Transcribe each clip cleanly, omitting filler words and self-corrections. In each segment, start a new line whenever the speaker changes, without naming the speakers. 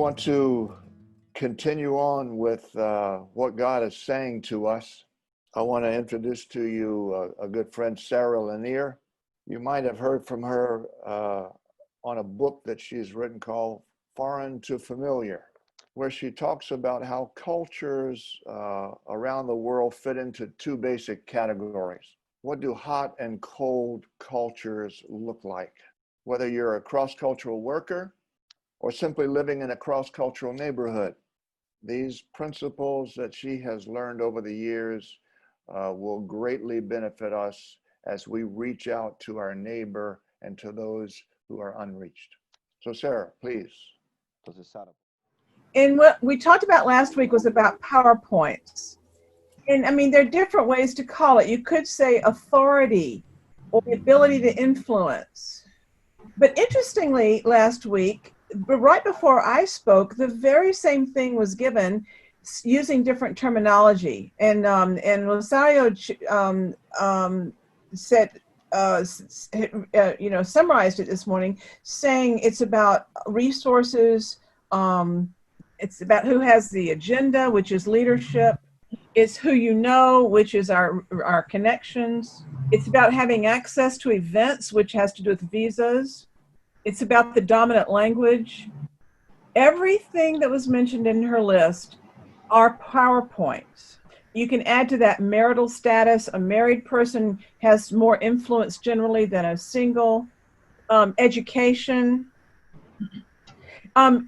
want to continue on with what God is saying to us. I want to introduce to you a good friend, Sarah Lanier. You might have heard from her on a book that she's written called Foreign to Familiar, where she talks about how cultures around the world fit into two basic categories. What do hot and cold cultures look like? Whether you're a cross-cultural worker or simply living in a cross-cultural neighborhood, these principles that she has learned over the years will greatly benefit us as we reach out to our neighbor and to those who are unreached. So Sarah, please.
And what we talked about last week was about PowerPoints. And I mean, there are different ways to call it. You could say authority or the ability to influence. But interestingly, last week, right before I spoke, the very same thing was given using different terminology. And Rosario said, summarized it this morning, saying it's about resources. It's about who has the agenda, which is leadership. It's who you know, which is our connections. It's about having access to events, which has to do with visas. It's about the dominant language. Everything that was mentioned in her list are PowerPoints. You can add to that marital status. A married person has more influence generally than a single. Education.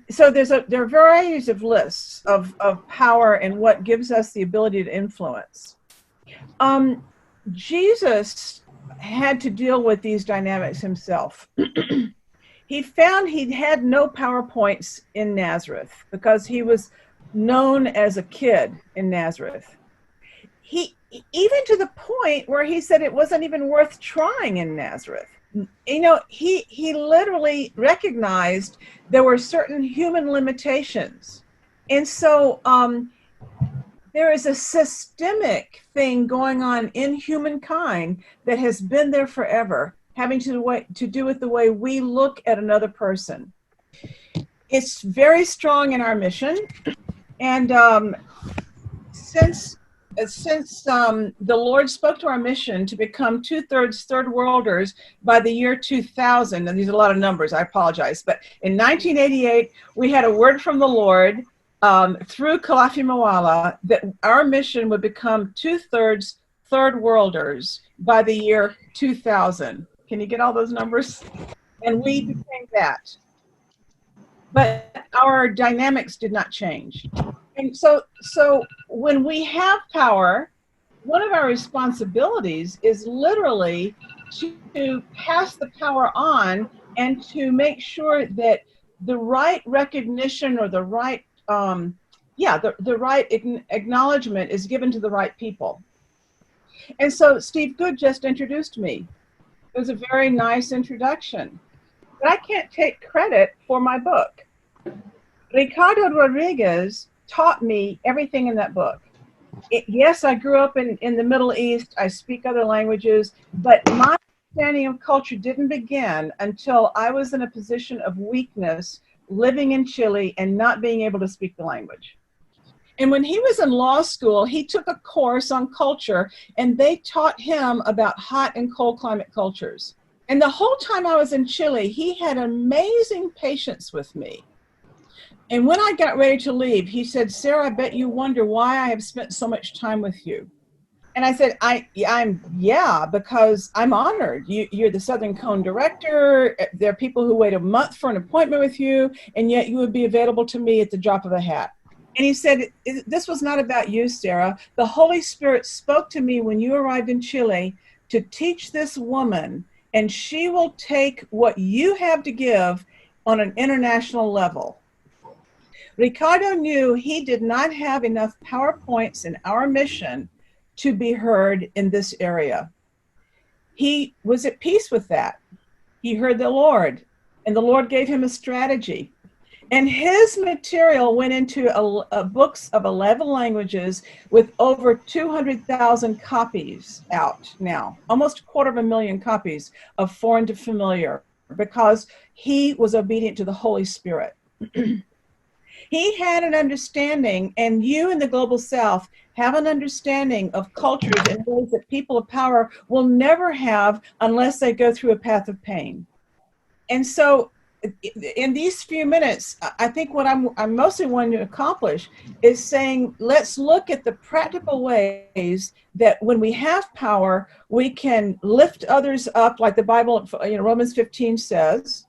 So there are varieties of lists of power and what gives us the ability to influence. Jesus had to deal with these dynamics himself. He found he had no PowerPoints in Nazareth because he was known as a kid in Nazareth. He even to the point where he said it wasn't even worth trying in Nazareth. You know, he literally recognized there were certain human limitations. And so there is a systemic thing going on in humankind that has been there forever, having to do with the way we look at another person. It's very strong in our mission. And since the Lord spoke to our mission to become 2/3 third worlders by the year 2000, and these are a lot of numbers, I apologize, but in 1988, we had a word from the Lord through Kalafi Mawala that our mission would become 2/3 third worlders by the year 2000. Can you get all those numbers? And we became that. But our dynamics did not change. And so when we have power, one of our responsibilities is literally to pass the power on and to make sure that the right recognition or the right, the right acknowledgement is given to the right people. And so Steve Good just introduced me. It was a very nice introduction. But I can't take credit for my book. Ricardo Rodriguez taught me everything in that book. Yes, I grew up in the Middle East. I speak other languages, but my understanding of culture didn't begin until I was in a position of weakness, living in Chile and not being able to speak the language. And when he was in law school, he took a course on culture, and they taught him about hot and cold climate cultures. And the whole time I was in Chile, he had amazing patience with me. And when I got ready to leave, he said, "Sarah, I bet you wonder why I have spent so much time with you." And I said, because I'm honored. You're the Southern Cone director. There are people who wait a month for an appointment with you, and yet you would be available to me at the drop of a hat. And he said, "This was not about you, Sarah. The Holy Spirit spoke to me when you arrived in Chile to teach this woman, and she will take what you have to give on an international level." Ricardo knew he did not have enough PowerPoints in our mission to be heard in this area. He was at peace with that. He heard the Lord, and the Lord gave him a strategy. And his material went into books of 11 languages with over 200,000 copies out now, almost 250,000 copies of Foreign to Familiar, because he was obedient to the Holy Spirit. He had an understanding, and you in the global south have an understanding of cultures in ways that people of power will never have unless they go through a path of pain. And so in these few minutes, I think what I'm mostly wanting to accomplish is saying, let's look at the practical ways that when we have power, we can lift others up, like the Bible, Romans 15 says,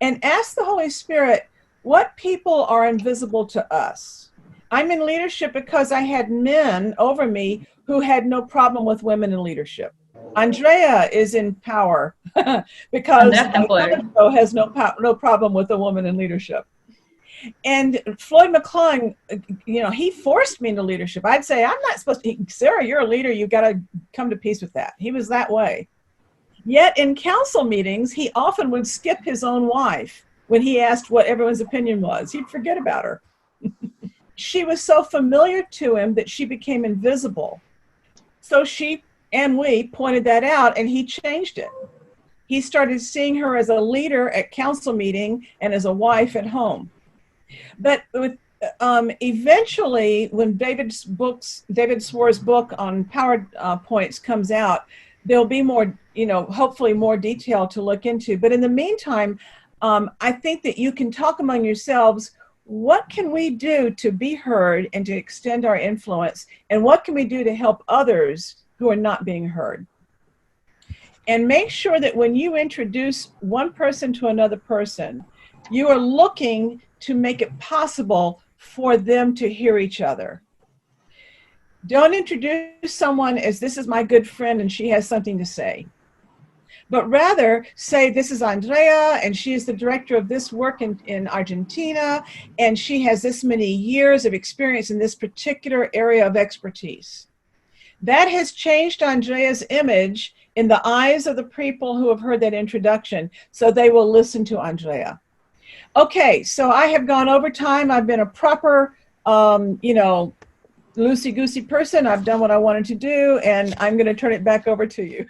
and ask the Holy Spirit, what people are invisible to us? I'm in leadership because I had men over me who had no problem with women in leadership. Andrea is in power because has no problem with a woman in leadership. And Floyd McClung, he forced me into leadership. I'd say, I'm not supposed to, Sarah, you're a leader. You've got to come to peace with that. He was that way. Yet in council meetings, he often would skip his own wife when he asked what everyone's opinion was. He'd forget about her. She was so familiar to him that she became invisible. So she and we pointed that out, and he changed it. He started seeing her as a leader at council meeting and as a wife at home. But eventually, when David Swar's book on PowerPoints comes out, there'll be more, hopefully more detail to look into. But in the meantime, I think that you can talk among yourselves, what can we do to be heard and to extend our influence? And what can we do to help others who are not being heard? And make sure that when you introduce one person to another person, you are looking to make it possible for them to hear each other. Don't introduce someone as, this is my good friend and she has something to say. But rather say, this is Andrea and she is the director of this work in Argentina, and she has this many years of experience in this particular area of expertise. That has changed Andrea's image in the eyes of the people who have heard that introduction, so they will listen to Andrea. Okay, so I have gone over time. I've been a proper, loosey-goosey person. I've done what I wanted to do, and I'm going to turn it back over to you.